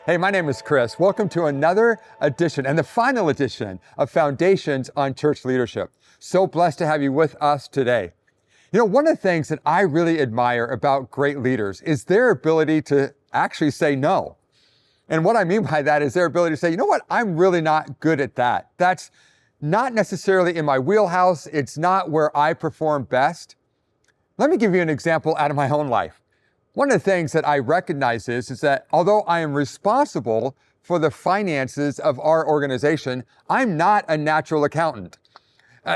Hey, my name is Chris. Welcome to another edition and the final edition of Foundations on Church Leadership. So blessed to have you with us today. You know, one of the things that I really admire about great leaders is their ability to actually say no. And what I mean by that is their ability to say, you know what, I'm really not good at that. That's not necessarily in my wheelhouse. It's not where I perform best. Let me give you an example out of my own life. One of the things that I recognize is that although I am responsible for the finances of our organization, I'm not a natural accountant.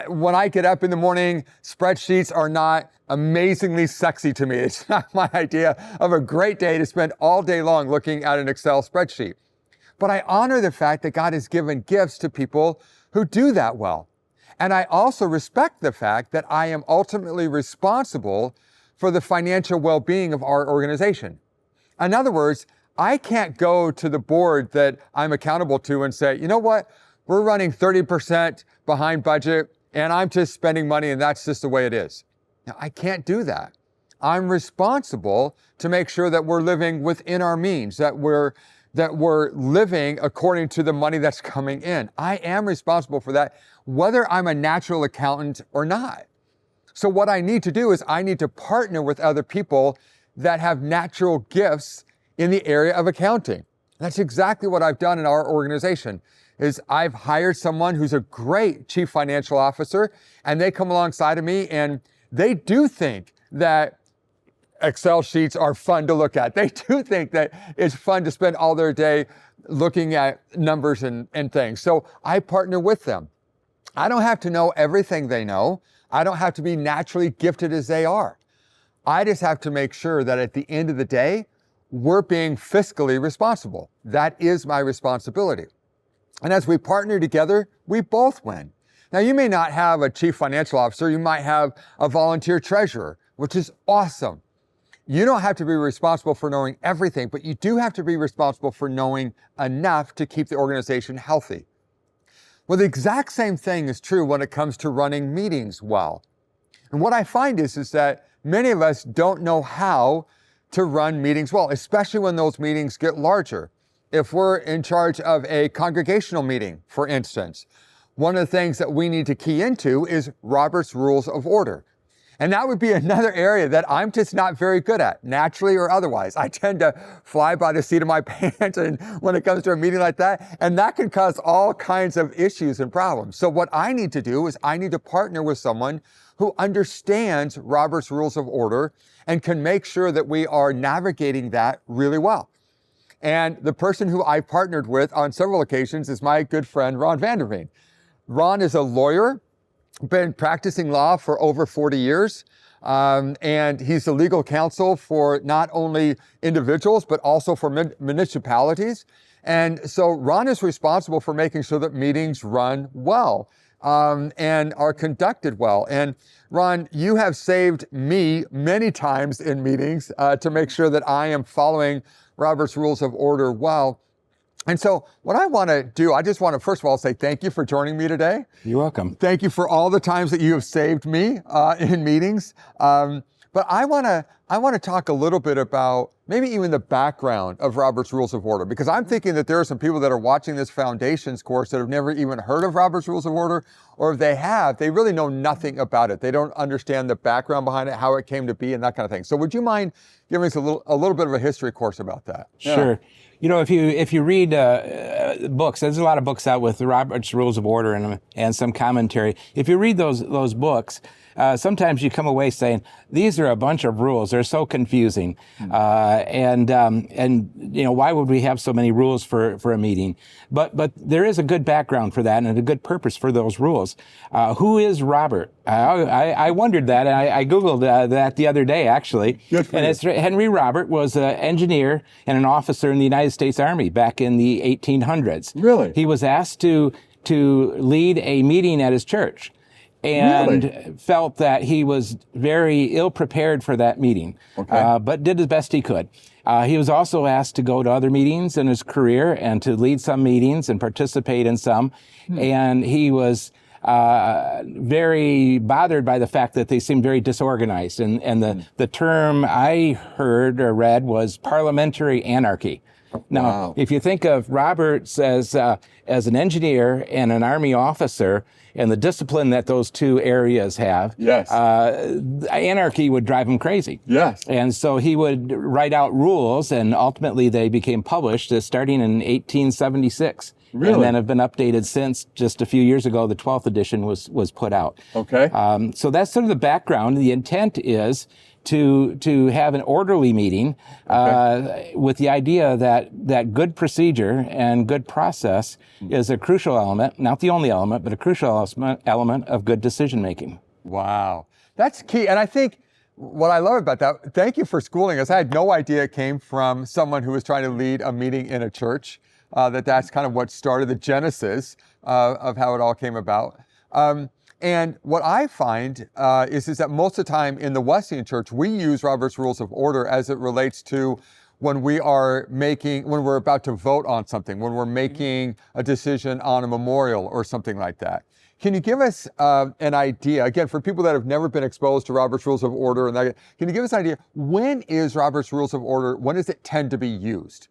When I get up in the morning, spreadsheets are not amazingly sexy to me. It's not my idea of a great day to spend all day long looking at an Excel spreadsheet. But I honor the fact that God has given gifts to people who do that well. And I also respect the fact that I am ultimately responsible for the financial well-being of our organization. In other words, I can't go to the board that I'm accountable to and say, you know what, we're running 30% behind budget and I'm just spending money and that's just the way it is. Now, I can't do that. I'm responsible to make sure that we're living within our means, that we're living according to the money that's coming in. I am responsible for that, whether I'm a natural accountant or not. So what I need to do is I need to partner with other people that have natural gifts in the area of accounting. That's exactly what I've done in our organization, is I've hired someone who's a great chief financial officer, and they come alongside of me and they do think that Excel sheets are fun to look at. They do think that it's fun to spend all their day looking at numbers and things. So I partner with them. I don't have to know everything they know. I don't have to be naturally gifted as they are. I just have to make sure that at the end of the day, we're being fiscally responsible. That is my responsibility. And as we partner together, we both win. Now, you may not have a chief financial officer. You might have a volunteer treasurer, which is awesome. You don't have to be responsible for knowing everything, but you do have to be responsible for knowing enough to keep the organization healthy. Well, the exact same thing is true when it comes to running meetings well. And what I find is that many of us don't know how to run meetings well, especially when those meetings get larger. If we're in charge of a congregational meeting, for instance, one of the things that we need to key into is Robert's Rules of Order. And that would be another area that I'm just not very good at, naturally or otherwise. I tend to fly by the seat of my pants and when it comes to a meeting like that, and that can cause all kinds of issues and problems. So what I need to do is I need to partner with someone who understands Robert's Rules of Order and can make sure that we are navigating that really well. And the person who I partnered with on several occasions is my good friend, Ron Vanderveen. Ron is a lawyer, been practicing law for over 40 years, and he's the legal counsel for not only individuals, but also for municipalities. And so Ron is responsible for making sure that meetings run well and are conducted well. And Ron, you have saved me many times in meetings to make sure that I am following Robert's Rules of Order well. And so what I want to do, I just want to, first of all, say thank you for joining me today. You're welcome. Thank you for all the times that you have saved me in meetings. But I want to talk a little bit about maybe even the background of Robert's Rules of Order, because I'm thinking that there are some people that are watching this Foundations course that have never even heard of Robert's Rules of Order, or if they have, they really know nothing about it. They don't understand the background behind it, how it came to be, and that kind of thing. So would you mind giving us a little bit of a history course about that? Sure. Yeah. You know, if you read books, there's a lot of books out with Robert's Rules of Order and some commentary. If you read those books, sometimes you come away saying, these are a bunch of rules. They're so confusing. And you know, why would we have so many rules for a meeting? But there is a good background for that and a good purpose for those rules. Who is Robert? I wondered that, and I Googled that the other day, actually. And it's Henry Robert was an engineer and an officer in the United States Army back in the 1800s. Really? He was asked to lead a meeting at his church, and felt that he was very ill-prepared for that meeting, but did the best he could. He was also asked to go to other meetings in his career and to lead some meetings and participate in some, and he was very bothered by the fact that they seemed very disorganized. And the term I heard or read was parliamentary anarchy. Now, Wow. if you think of Roberts as an engineer and an Army officer, and the discipline that those two areas have, Yes. Anarchy would drive him crazy. Yes. And so he would write out rules, and ultimately they became published starting in 1876. Really? And then have been updated since. Just a few years ago, the 12th edition was put out. Okay. So that's sort of the background. The intent is to have an orderly meeting with the idea that good procedure and good process is a crucial element, not the only element, but a crucial element of good decision making. Wow. That's key. And I think what I love about that, thank you for schooling us. I had no idea it came from someone who was trying to lead a meeting in a church, that's kind of what started the genesis of how it all came about. And what I find is that most of the time in the Wesleyan Church, we use Robert's Rules of Order as it relates to when we're about to vote on something, when we're making a decision on a memorial or something like that. Can you give us an idea, again, for people that have never been exposed to Robert's Rules of Order, can you give us an idea, when is Robert's Rules of Order, when does it tend to be used?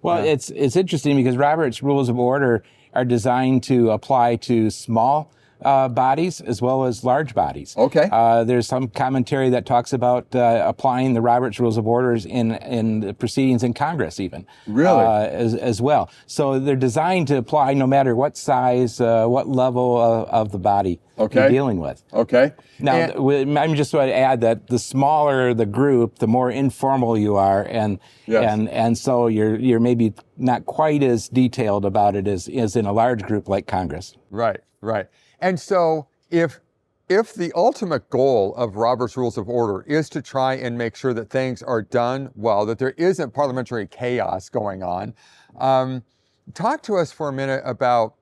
Well, it's interesting because Robert's Rules of Order are designed to apply to small bodies as well as large bodies. Okay. There's some commentary that talks about applying the Robert's Rules of Orders in the proceedings in Congress even. Really? As well. So they're designed to apply no matter what size, what level of the body you're dealing with. Okay. Now, I'm just going to add that the smaller the group, the more informal you are, and so you're maybe not quite as detailed about it as in a large group like Congress. Right, right. And so if the ultimate goal of Robert's Rules of Order is to try and make sure that things are done well, that there isn't parliamentary chaos going on, talk to us for a minute about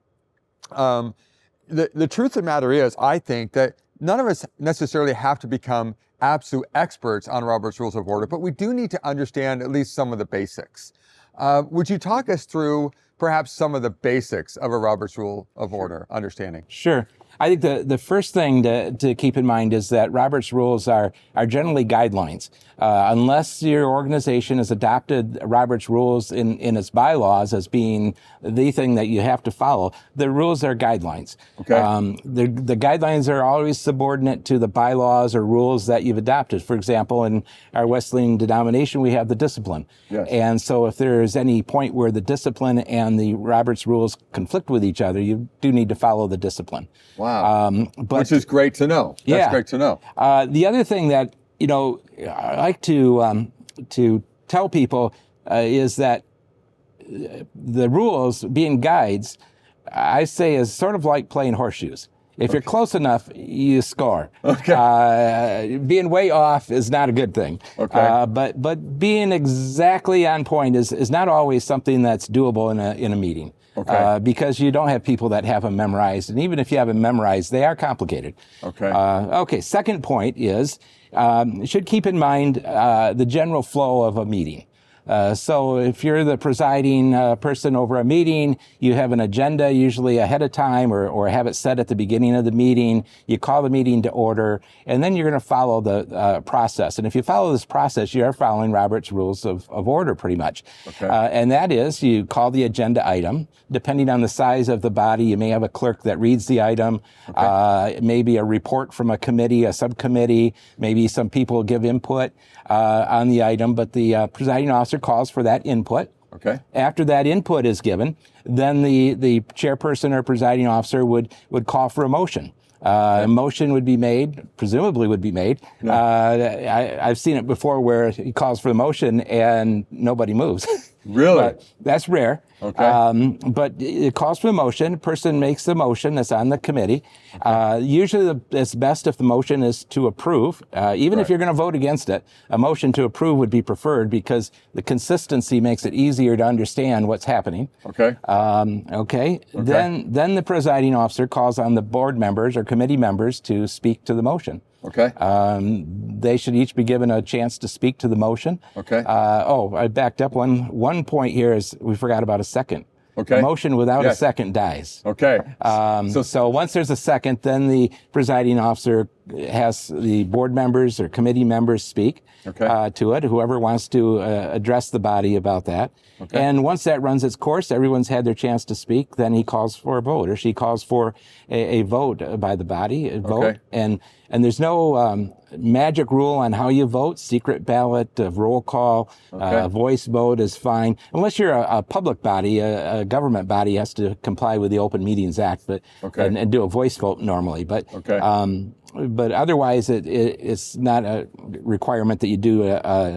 the truth of the matter is, I think that none of us necessarily have to become absolute experts on Robert's Rules of Order, but we do need to understand at least some of the basics. Would you talk us through perhaps some of the basics of a Robert's Rule of Order understanding? Sure. I think the first thing to keep in mind is that Robert's rules are generally guidelines. Unless your organization has adopted Robert's rules in its bylaws as being the thing that you have to follow, the rules are guidelines. Okay. The guidelines are always subordinate to the bylaws or rules that you've adopted. For example, in our Wesleyan denomination, we have the discipline. Yes. And so if there's any point where the discipline and the Robert's rules conflict with each other, you do need to follow the discipline. Wow. Which is great to know. That's great to know. The other thing that, I like to tell people is that the rules, being guides, I say is sort of like playing horseshoes. If you're close enough, you score. Okay. Being way off is not a good thing. Okay. But being exactly on point is not always something that's doable in a meeting. Okay. Because you don't have people that have them memorized, and even if you have them memorized, they are complicated. Okay. Second point is you should keep in mind the general flow of a meeting. So if you're the presiding person over a meeting, you have an agenda usually ahead of time or have it set at the beginning of the meeting. You call the meeting to order, and then you're going to follow the process. And if you follow this process, you are following Robert's Rules of Order pretty much. Okay. And that is, you call the agenda item. Depending on the size of the body, you may have a clerk that reads the item, maybe a report from a committee, a subcommittee, maybe some people give input on the item, but the presiding officer calls for that input. Okay. After that input is given, then the chairperson or presiding officer would call for a motion. A motion would be made, presumably would be made. I've seen it before where he calls for the motion and nobody moves. Really? But that's rare. Okay. But it calls for the motion. The person makes the motion that's on the committee. Usually it's best if the motion is to approve. Even if you're going to vote against it, a motion to approve would be preferred because the consistency makes it easier to understand what's happening. Okay. Then the presiding officer calls on the board members or committee members to speak to the motion. Okay. They should each be given a chance to speak to the motion. Okay. I backed up. One point here is we forgot about a second. Okay. A motion without a second dies. Okay. So once there's a second, then the presiding officer has the board members or committee members speak to it, whoever wants to address the body about that. Okay. And once that runs its course, everyone's had their chance to speak, then he calls for a vote, or she calls for a vote by the body, a vote. And there's no magic rule on how you vote. Secret ballot, roll call, voice vote is fine. Unless you're a public body, a government body has to comply with the Open Meetings Act, but and do a voice vote normally. But but otherwise, it's not a requirement that you do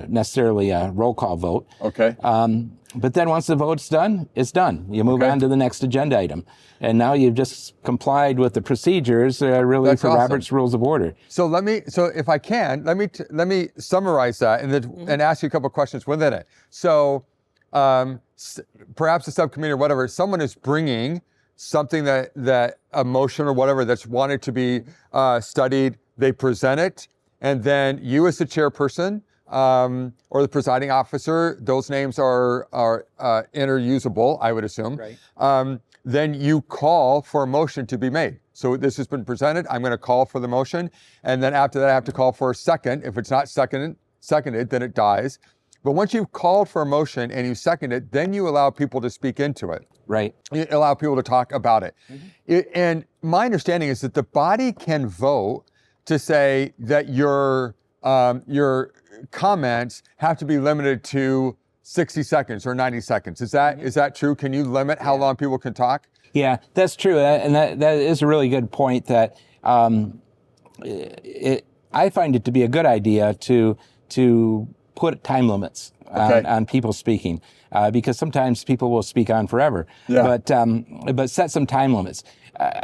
necessarily a roll call vote. But then once the vote's done, it's done. You move on to the next agenda item. And now you've just complied with the procedures really for Robert's Rules of Order. So if I can, let me summarize that and ask you a couple of questions within it. So perhaps a subcommittee or whatever, someone is bringing something that a motion or whatever that's wanted to be studied, they present it, and then you as the chairperson or the presiding officer, those names are interusable, I would assume. Then you call for a motion to be made. So this has been presented. I'm going to call for the motion, and then after that, I have to call for a second. If it's not seconded, then it dies. But once you've called for a motion and you second it, then you allow people to speak into it. You allow people to talk about it. And my understanding is that the body can vote to say that your comments have to be limited to 60 seconds or 90 seconds. Is that true? Can you limit how long people can talk? Yeah, that's true. And that is a really good point that I find it to be a good idea to put time limits on people speaking because sometimes people will speak on forever. But set some time limits.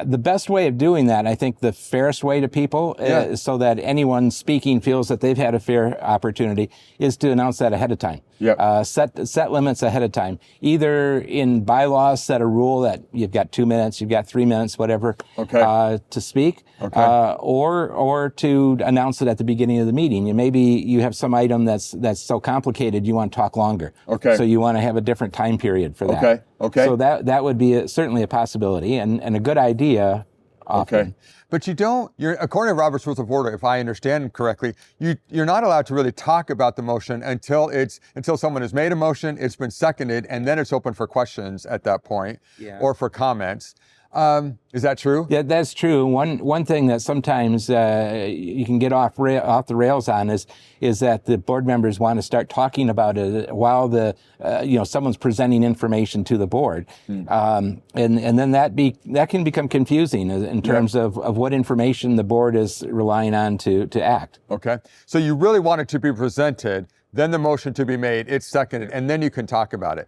The best way of doing that, I think the fairest way to people, so that anyone speaking feels that they've had a fair opportunity, is to announce that ahead of time. Set limits ahead of time. Either in bylaws, set a rule that you've got 2 minutes, you've got 3 minutes, whatever, to speak, or to announce it at the beginning of the meeting. And maybe you have some item that's so complicated you want to talk longer. So you want to have a different time period for that. So that would be certainly a possibility and a good idea often. But you're according to Robert's Rules of Order, if I understand correctly, you're not allowed to really talk about the motion until someone has made a motion, it's been seconded, and then it's open for questions at that point or for comments. Is that true? Yeah, that's true. One thing that sometimes you can get off the rails on is that the board members want to start talking about it while someone's presenting information to the board, and then that can become confusing in terms of what information the board is relying on to act. So you really want it to be presented, then the motion to be made, it's seconded, and then you can talk about it.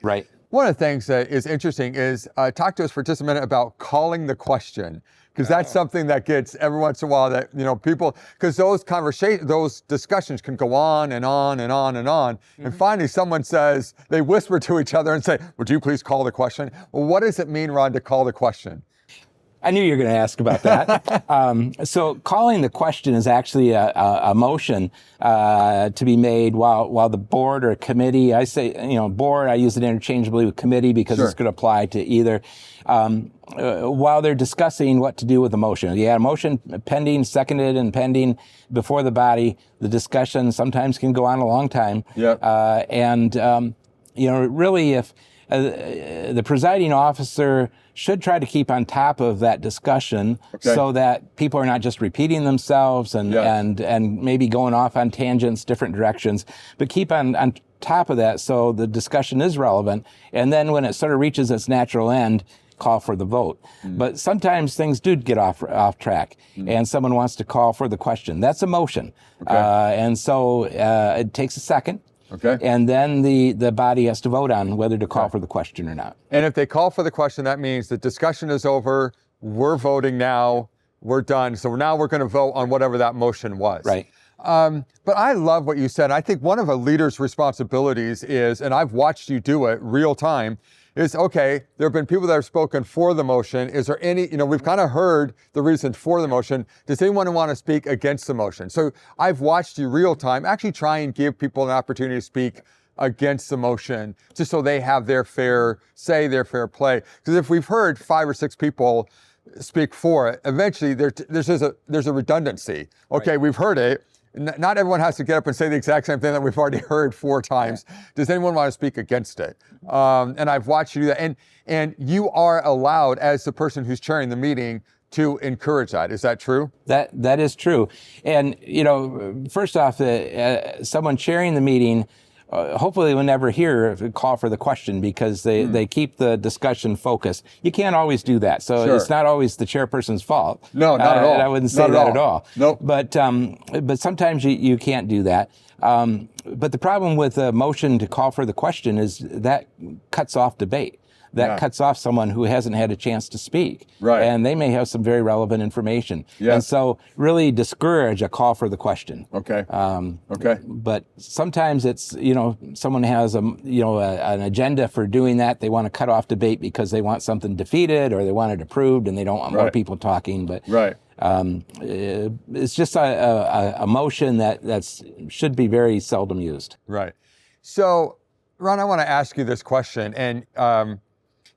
One of the things that is interesting is talk to us for just a minute about calling the question, because that's something that gets every once in a while that people, because those discussions can go on and on and on and on, and finally someone says, they whisper to each other and say, "Would you please call the question?" Well, what does it mean, Ron, to call the question? I knew you were going to ask about that. So calling the question is actually a motion to be made while the board or committee, I say, board, I use it interchangeably with committee because it's going to apply to either, while they're discussing what to do with the motion. You had a motion pending, seconded, and pending before the body. The discussion sometimes can go on a long time. Really if the presiding officer should try to keep on top of that discussion so that people are not just repeating themselves and maybe going off on tangents, different directions, but keep on top of that so the discussion is relevant. And then when it sort of reaches its natural end, call for the vote. But sometimes things do get off track and someone wants to call for the question. That's a motion. And so it takes a second. And then the body has to vote on whether to call for the question or not. And if they call for the question, that means the discussion is over, we're voting now, we're done. So now we're going to vote on whatever that motion was. But I love what you said. I think one of a leader's responsibilities is, and I've watched you do it real time, is, there have been people that have spoken for the motion. Is there any, we've kind of heard the reason for the motion. Does anyone want to speak against the motion? So I've watched you real time actually try and give people an opportunity to speak against the motion, just so they have their fair say, their fair play. Because if we've heard 5 or 6 people speak for it, eventually there's a redundancy. Okay, right. We've heard it. Not everyone has to get up and say the exact same thing that we've already heard 4 times. Yeah. Does anyone want to speak against it? And I've watched you do that. And you are allowed, as the person who's chairing the meeting, to encourage that. Is that true? That is true. And, first off, someone chairing the meeting hopefully will never hear a call for the question, because they keep the discussion focused. You can't always do that. So sure. It's not always the chairperson's fault. No, not at all. And I wouldn't say that at all. Nope. But sometimes you can't do that. But the problem with a motion to call for the question is that cuts off debate. That cuts off someone who hasn't had a chance to speak. Right. And they may have some very relevant information. Yeah. And so really discourage a call for the question. Okay. Okay. But sometimes it's, someone has an agenda for doing that. They want to cut off debate because they want something defeated or they want it approved and they don't want more people talking. But it's just a motion that should be very seldom used. Right. So, Ron, I want to ask you this question, and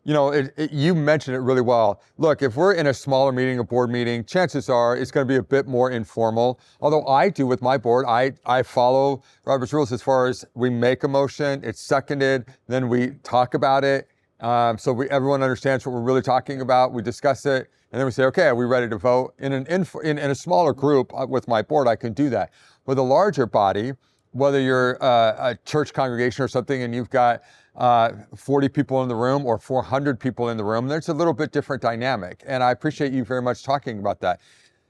you mentioned it really well. Look, if we're in a smaller meeting, a board meeting, chances are it's going to be a bit more informal. Although I do with my board, I follow Robert's rules as far as we make a motion, it's seconded, then we talk about it. So everyone understands what we're really talking about. We discuss it, and then we say, okay, are we ready to vote? In a smaller group with my board, I can do that. With a larger body, whether you're a church congregation or something, and you've got 40 people in the room or 400 people in the room, there's a little bit different dynamic. And I appreciate you very much talking about that.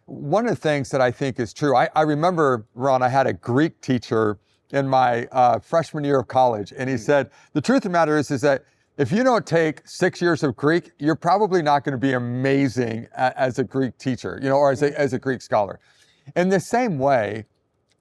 One of the things that I think is true, I remember, Ron, I had a Greek teacher in my freshman year of college, and he said, the truth of the matter is that if you don't take 6 years of Greek, you're probably not going to be amazing as a Greek teacher, or as a Greek scholar. In the same way,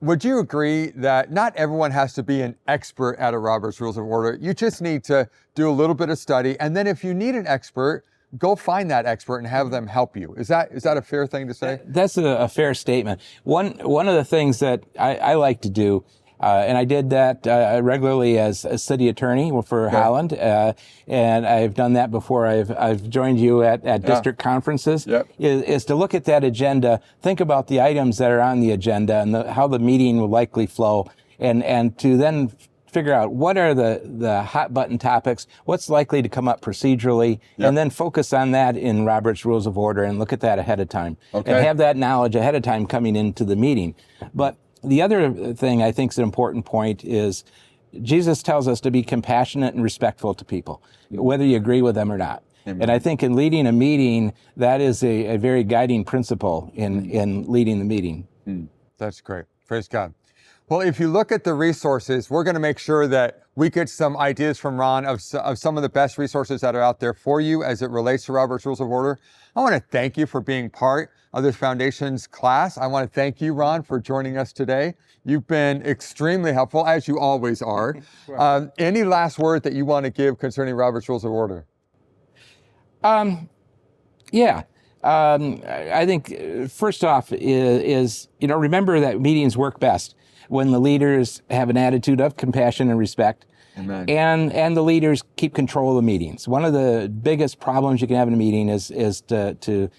would you agree that not everyone has to be an expert at a Robert's Rules of Order? You just need to do a little bit of study, and then if you need an expert, go find that expert and have them help you. Is that a fair thing to say? That's a fair statement. One of the things that I like to do, and I did that regularly as a city attorney for Holland, and I've done that before. I've joined you at district conferences. Is to look at that agenda, think about the items that are on the agenda and how the meeting will likely flow, and to then figure out what are the hot button topics, what's likely to come up procedurally, and then focus on that in Robert's Rules of Order and look at that ahead of time, and have that knowledge ahead of time coming into the meeting. But the other thing I think is an important point is Jesus tells us to be compassionate and respectful to people, whether you agree with them or not. Amen. And I think in leading a meeting, that is a very guiding principle in leading the meeting. That's great. Praise God. Well, if you look at the resources, we're going to make sure that we get some ideas from Ron of some of the best resources that are out there for you as it relates to Robert's Rules of Order. I want to thank you for being part of this Foundations class. I want to thank you, Ron, for joining us today. You've been extremely helpful, as you always are. Any last word that you want to give concerning Robert's Rules of Order? I think first off is remember that meetings work best when the leaders have an attitude of compassion and respect. Amen. And the leaders keep control of the meetings. One of the biggest problems you can have in a meeting is to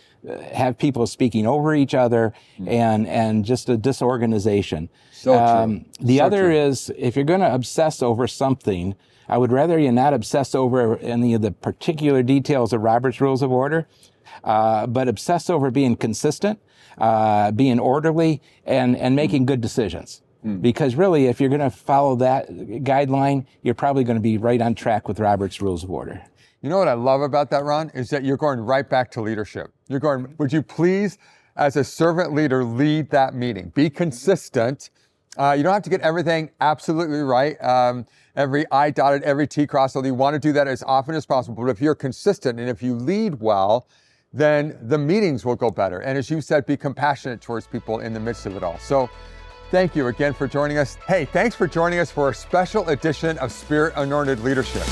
have people speaking over each other and just a disorganization. The other is, if you're going to obsess over something, I would rather you not obsess over any of the particular details of Robert's Rules of Order, but obsess over being consistent, being orderly, and making good decisions. Because really, if you're going to follow that guideline, you're probably going to be right on track with Robert's Rules of Order. You know what I love about that, Ron, is that you're going right back to leadership. You're going, would you please, as a servant leader, lead that meeting? Be consistent. You don't have to get everything absolutely right. Every I dotted, every T crossed. So you want to do that as often as possible. But if you're consistent and if you lead well, then the meetings will go better. And as you said, be compassionate towards people in the midst of it all. So thank you again for joining us. Hey, thanks for joining us for a special edition of Spirit Anointed Leadership.